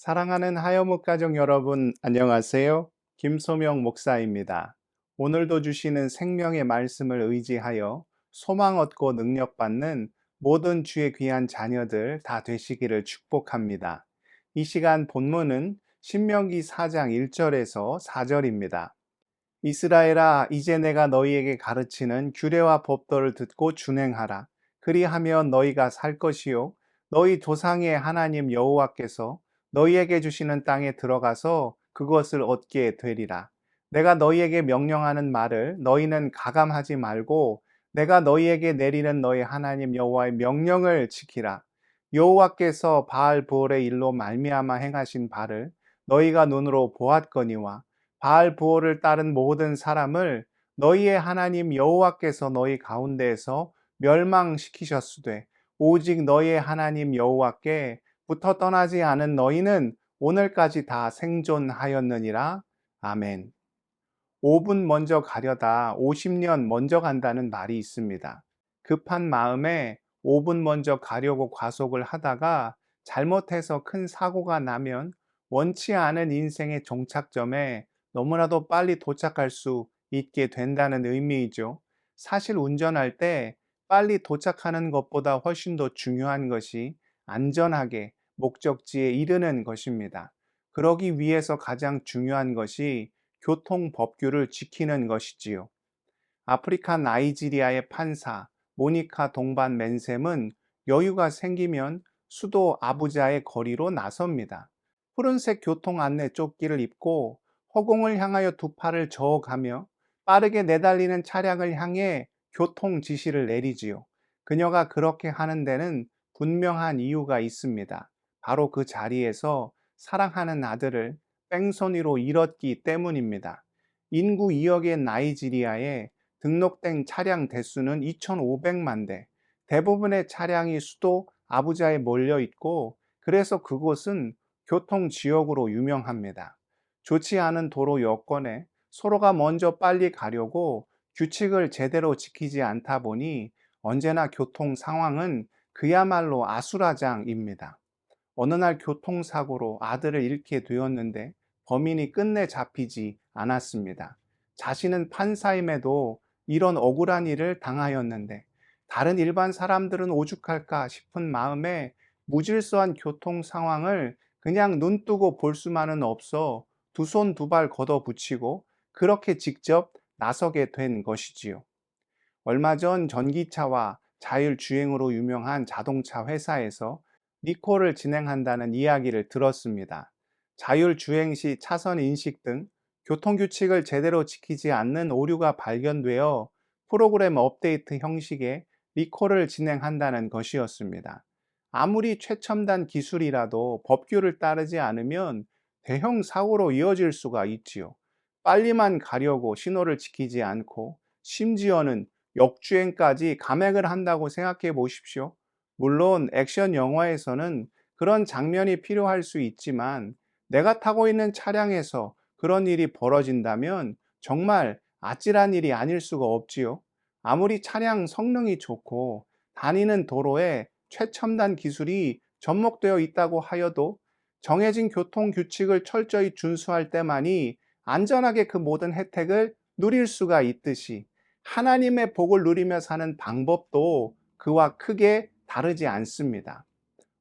사랑하는 하여묵 가족 여러분, 안녕하세요. 김소명 목사입니다. 오늘도 주시는 생명의 말씀을 의지하여 소망 얻고 능력 받는 모든 주의 귀한 자녀들 다 되시기를 축복합니다. 이 시간 본문은 신명기 4장 1절에서 4절입니다. 이스라엘아, 이제 내가 너희에게 가르치는 규례와 법도를 듣고 준행하라. 그리하면 너희가 살 것이요 너희 조상의 하나님 여호와께서 너희에게 주시는 땅에 들어가서 그것을 얻게 되리라. 내가 너희에게 명령하는 말을 너희는 가감하지 말고 내가 너희에게 내리는 너희 하나님 여호와의 명령을 지키라. 여호와께서 바알 부올의 일로 말미암아 행하신 바를 너희가 눈으로 보았거니와 바알 부올을 따른 모든 사람을 너희의 하나님 여호와께서 너희 가운데에서 멸망시키셨으되 오직 너희의 하나님 여호와께 부터 떠나지 않은 너희는 오늘까지 다 생존하였느니라. 아멘. 5분 먼저 가려다 50년 먼저 간다는 말이 있습니다. 급한 마음에 5분 먼저 가려고 과속을 하다가 잘못해서 큰 사고가 나면 원치 않은 인생의 종착점에 너무나도 빨리 도착할 수 있게 된다는 의미이죠. 사실 운전할 때 빨리 도착하는 것보다 훨씬 더 중요한 것이 안전하게 목적지에 이르는 것입니다. 그러기 위해서 가장 중요한 것이 교통 법규를 지키는 것이지요. 아프리카 나이지리아의 판사 모니카 동반 맨셈은 여유가 생기면 수도 아부자의 거리로 나섭니다. 푸른색 교통 안내 조끼를 입고 허공을 향하여 두 팔을 저어가며 빠르게 내달리는 차량을 향해 교통 지시를 내리지요. 그녀가 그렇게 하는 데는 분명한 이유가 있습니다. 바로 그 자리에서 사랑하는 아들을 뺑소니로 잃었기 때문입니다. 인구 2억의 나이지리아에 등록된 차량 대수는 2,500만 대, 대부분의 차량이 수도 아부자에 몰려 있고, 그래서 그곳은 교통지역으로 유명합니다. 좋지 않은 도로 여건에 서로가 먼저 빨리 가려고 규칙을 제대로 지키지 않다 보니 언제나 교통 상황은 그야말로 아수라장입니다. 어느 날 교통사고로 아들을 잃게 되었는데 범인이 끝내 잡히지 않았습니다. 자신은 판사임에도 이런 억울한 일을 당하였는데 다른 일반 사람들은 오죽할까 싶은 마음에 무질서한 교통 상황을 그냥 눈 뜨고 볼 수만은 없어 두 손 두 발 걷어붙이고 그렇게 직접 나서게 된 것이지요. 얼마 전 전기차와 자율주행으로 유명한 자동차 회사에서 리콜을 진행한다는 이야기를 들었습니다. 자율주행 시 차선 인식 등 교통규칙을 제대로 지키지 않는 오류가 발견되어 프로그램 업데이트 형식의 리콜을 진행한다는 것이었습니다. 아무리 최첨단 기술이라도 법규를 따르지 않으면 대형 사고로 이어질 수가 있지요. 빨리만 가려고 신호를 지키지 않고 심지어는 역주행까지 감액을 한다고 생각해 보십시오. 물론 액션 영화에서는 그런 장면이 필요할 수 있지만 내가 타고 있는 차량에서 그런 일이 벌어진다면 정말 아찔한 일이 아닐 수가 없지요. 아무리 차량 성능이 좋고 다니는 도로에 최첨단 기술이 접목되어 있다고 하여도 정해진 교통 규칙을 철저히 준수할 때만이 안전하게 그 모든 혜택을 누릴 수가 있듯이 하나님의 복을 누리며 사는 방법도 그와 크게 다르지 않습니다.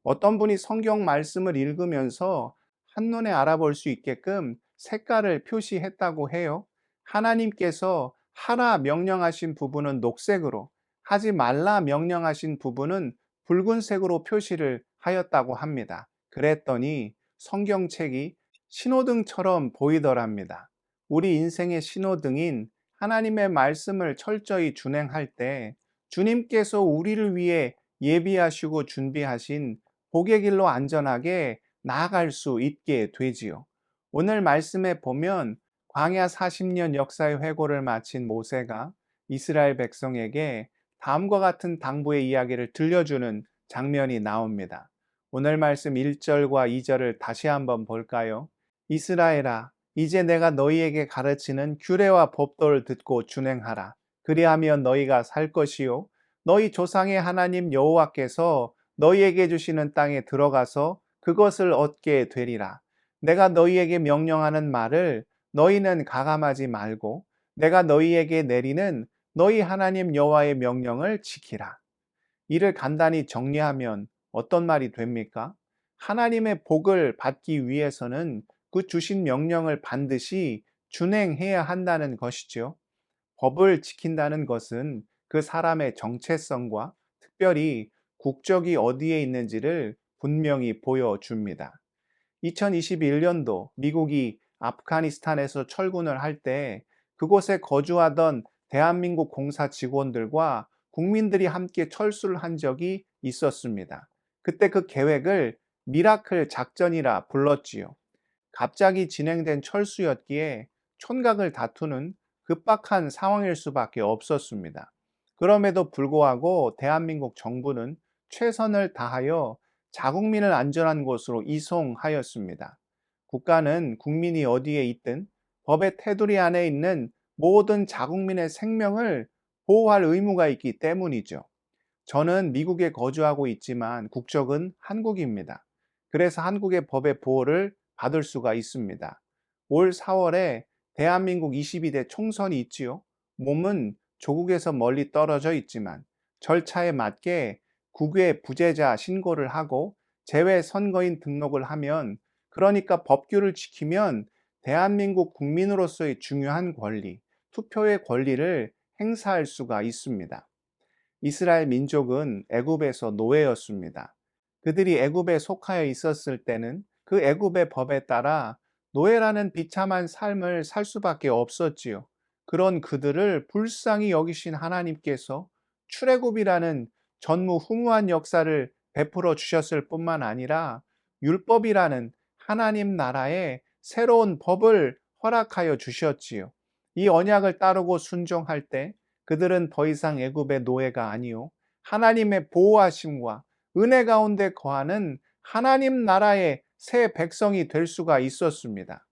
어떤 분이 성경 말씀을 읽으면서 한눈에 알아볼 수 있게끔 색깔을 표시했다고 해요. 하나님께서 하라 명령하신 부분은 녹색으로, 하지 말라 명령하신 부분은 붉은색으로 표시를 하였다고 합니다. 그랬더니 성경책이 신호등처럼 보이더랍니다. 우리 인생의 신호등인 하나님의 말씀을 철저히 준행할 때 주님께서 우리를 위해 예비하시고 준비하신 복의 길로 안전하게 나아갈 수 있게 되지요. 오늘 말씀에 보면 광야 40년 역사의 회고를 마친 모세가 이스라엘 백성에게 다음과 같은 당부의 이야기를 들려주는 장면이 나옵니다. 오늘 말씀 1절과 2절을 다시 한번 볼까요? 이스라엘아, 이제 내가 너희에게 가르치는 규례와 법도를 듣고 준행하라. 그리하면 너희가 살 것이요 너희 조상의 하나님 여호와께서 너희에게 주시는 땅에 들어가서 그것을 얻게 되리라. 내가 너희에게 명령하는 말을 너희는 가감하지 말고 내가 너희에게 내리는 너희 하나님 여호와의 명령을 지키라. 이를 간단히 정리하면 어떤 말이 됩니까? 하나님의 복을 받기 위해서는 그 주신 명령을 반드시 준행해야 한다는 것이죠. 법을 지킨다는 것은 그 사람의 정체성과 특별히 국적이 어디에 있는지를 분명히 보여줍니다. 2021년도 미국이 아프가니스탄에서 철군을 할 때 그곳에 거주하던 대한민국 공사 직원들과 국민들이 함께 철수를 한 적이 있었습니다. 그때 그 계획을 미라클 작전이라 불렀지요. 갑자기 진행된 철수였기에 촌각을 다투는 급박한 상황일 수밖에 없었습니다. 그럼에도 불구하고 대한민국 정부는 최선을 다하여 자국민을 안전한 곳으로 이송하였습니다. 국가는 국민이 어디에 있든 법의 테두리 안에 있는 모든 자국민의 생명을 보호할 의무가 있기 때문이죠. 저는 미국에 거주하고 있지만 국적은 한국입니다. 그래서 한국의 법의 보호를 받을 수가 있습니다. 올 4월에 대한민국 22대 총선이 있지요. 몸은 조국에서 멀리 떨어져 있지만 절차에 맞게 국외 부재자 신고를 하고 재외 선거인 등록을 하면, 그러니까 법규를 지키면 대한민국 국민으로서의 중요한 권리, 투표의 권리를 행사할 수가 있습니다. 이스라엘 민족은 애굽에서 노예였습니다. 그들이 애굽에 속하여 있었을 때는 그 애굽의 법에 따라 노예라는 비참한 삶을 살 수밖에 없었지요. 그런 그들을 불쌍히 여기신 하나님께서 출애굽이라는 전무후무한 역사를 베풀어 주셨을 뿐만 아니라 율법이라는 하나님 나라의 새로운 법을 허락하여 주셨지요. 이 언약을 따르고 순종할 때 그들은 더 이상 애굽의 노예가 아니요 하나님의 보호하심과 은혜 가운데 거하는 하나님 나라의 새 백성이 될 수가 있었습니다.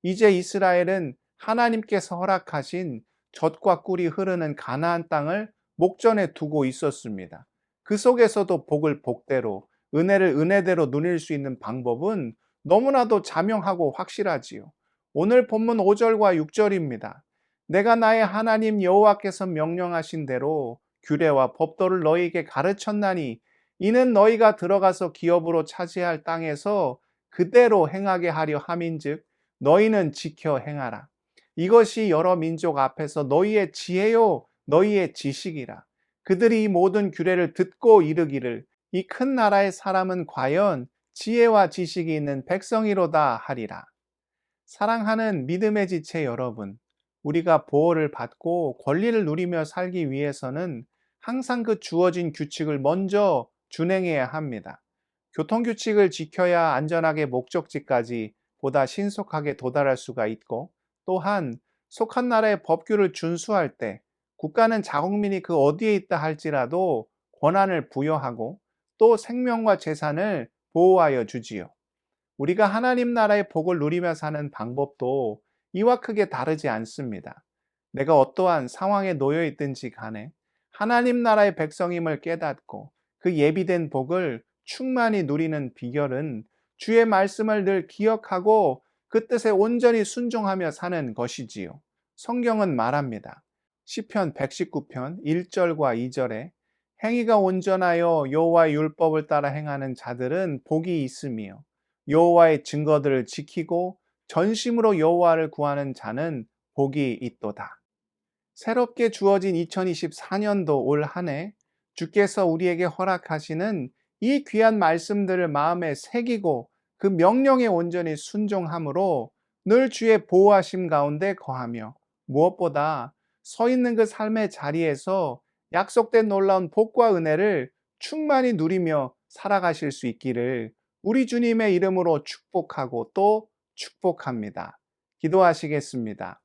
이제 이스라엘은 하나님께서 허락하신 젖과 꿀이 흐르는 가나안 땅을 목전에 두고 있었습니다. 그 속에서도 복을 복대로, 은혜를 은혜대로 누릴 수 있는 방법은 너무나도 자명하고 확실하지요. 오늘 본문 5절과 6절입니다. 내가 나의 하나님 여호와께서 명령하신 대로 규례와 법도를 너희에게 가르쳤나니 이는 너희가 들어가서 기업으로 차지할 땅에서 그대로 행하게 하려 함인즉 너희는 지켜 행하라. 이것이 여러 민족 앞에서 너희의 지혜요 너희의 지식이라. 그들이 이 모든 규례를 듣고 이르기를 이 큰 나라의 사람은 과연 지혜와 지식이 있는 백성이로다 하리라. 사랑하는 믿음의 지체 여러분, 우리가 보호를 받고 권리를 누리며 살기 위해서는 항상 그 주어진 규칙을 먼저 준행해야 합니다. 교통규칙을 지켜야 안전하게 목적지까지 보다 신속하게 도달할 수가 있고, 또한 속한 나라의 법규를 준수할 때 국가는 자국민이 그 어디에 있다 할지라도 권한을 부여하고 또 생명과 재산을 보호하여 주지요. 우리가 하나님 나라의 복을 누리며 사는 방법도 이와 크게 다르지 않습니다. 내가 어떠한 상황에 놓여 있든지 간에 하나님 나라의 백성임을 깨닫고 그 예비된 복을 충만히 누리는 비결은 주의 말씀을 늘 기억하고 그 뜻에 온전히 순종하며 사는 것이지요. 성경은 말합니다. 시편 119편 1절과 2절에 행위가 온전하여 여호와의 율법을 따라 행하는 자들은 복이 있으며 여호와의 증거들을 지키고 전심으로 여호와를 구하는 자는 복이 있도다. 새롭게 주어진 2024년도 올 한 해 주께서 우리에게 허락하시는 이 귀한 말씀들을 마음에 새기고 그 명령에 온전히 순종함으로 늘 주의 보호하심 가운데 거하며 무엇보다 서 있는 그 삶의 자리에서 약속된 놀라운 복과 은혜를 충만히 누리며 살아가실 수 있기를 우리 주님의 이름으로 축복하고 또 축복합니다. 기도하시겠습니다.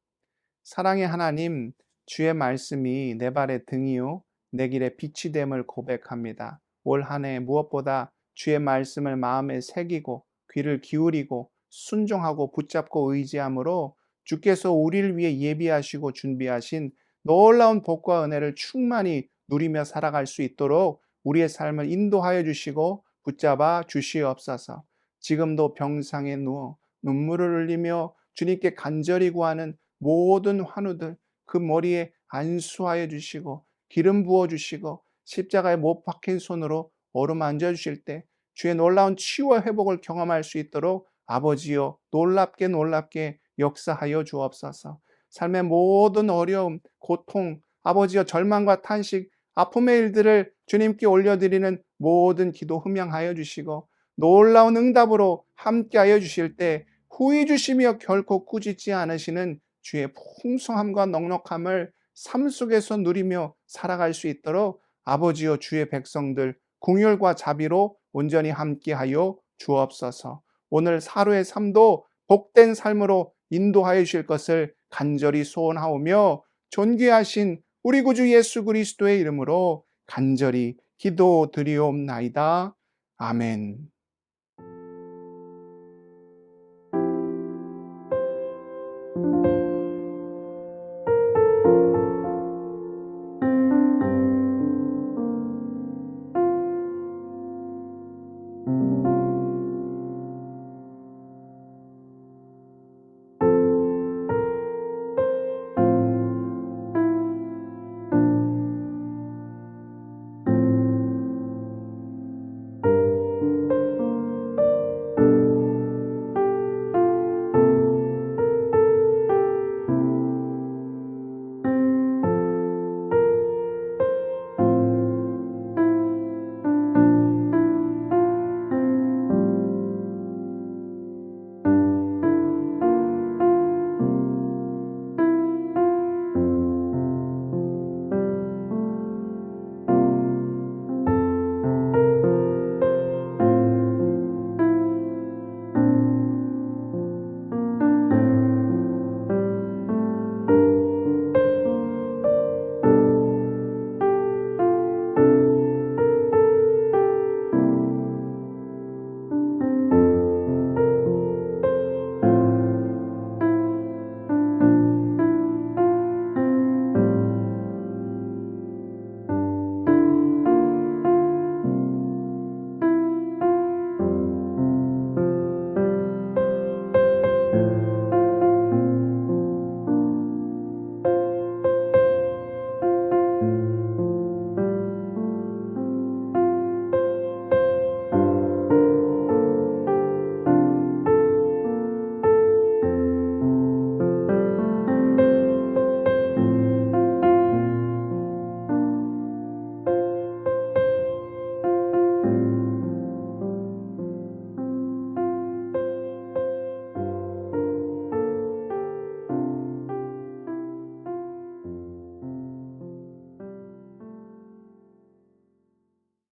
사랑의 하나님, 주의 말씀이 내 발의 등이요 내 길의 빛이 됨을 고백합니다. 올 한 해 무엇보다 주의 말씀을 마음에 새기고 귀를 기울이고 순종하고 붙잡고 의지함으로 주께서 우리를 위해 예비하시고 준비하신 놀라운 복과 은혜를 충만히 누리며 살아갈 수 있도록 우리의 삶을 인도하여 주시고 붙잡아 주시옵소서. 지금도 병상에 누워 눈물을 흘리며 주님께 간절히 구하는 모든 환우들 그 머리에 안수하여 주시고 기름 부어 주시고 십자가에 못 박힌 손으로 어루만져 주실 때 주의 놀라운 치유와 회복을 경험할 수 있도록 아버지여 놀랍게 역사하여 주옵소서. 삶의 모든 어려움, 고통, 아버지여 절망과 탄식, 아픔의 일들을 주님께 올려드리는 모든 기도 흠양하여 주시고 놀라운 응답으로 함께하여 주실 때 후히 주시며 결코 꾸짖지 않으시는 주의 풍성함과 넉넉함을 삶 속에서 누리며 살아갈 수 있도록 아버지여 주의 백성들 긍휼과 자비로 온전히 함께하여 주옵소서. 오늘 하루의 삶도 복된 삶으로 인도하여 주실 것을 간절히 소원하오며 존귀하신 우리 구주 예수 그리스도의 이름으로 간절히 기도드리옵나이다. 아멘.